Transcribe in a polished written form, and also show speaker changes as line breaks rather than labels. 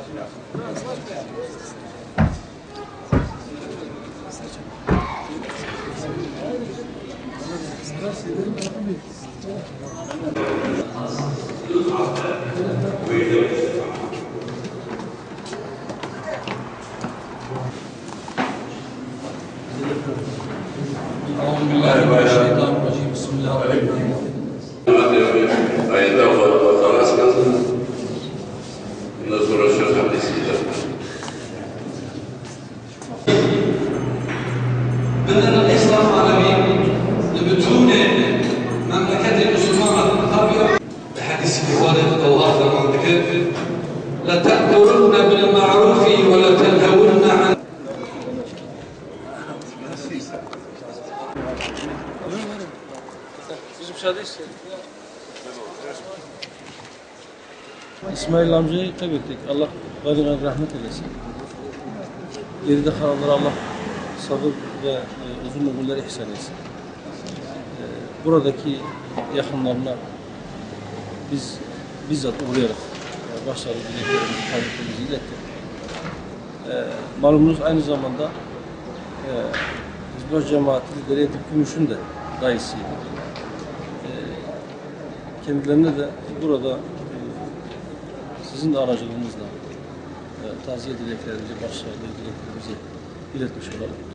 Euzubillahimineşşeytanirracim. Bismillahirrahmanirrahim.
Ayette Allah kalsın. Bundan sonra söz hadisiyle.
بدأنا الإسلام العالمي لبتون مملكة المسلمين الغربية بحديث الوالد الله عنك لتأمرن بالمعروف ولا تنهون عن
İsmail amcayı kaybettik. Allah gani rahmet eylesin. Geride kalanlara Allah sabır ve uzun ömürler ihsan etsin. Buradaki yakınlarına biz bizzat uğrayarak başarılı dileklerimizi, taleplerimizi ilettik. Malumunuz aynı zamanda Hizbullah Cemaati lideri Edip Gümüş'ün de dayısıydı. Kendilerine de burada sizin de aracılığınızla taziye dileklerimizi, başarılı dileklerimizi iletmiş olalım.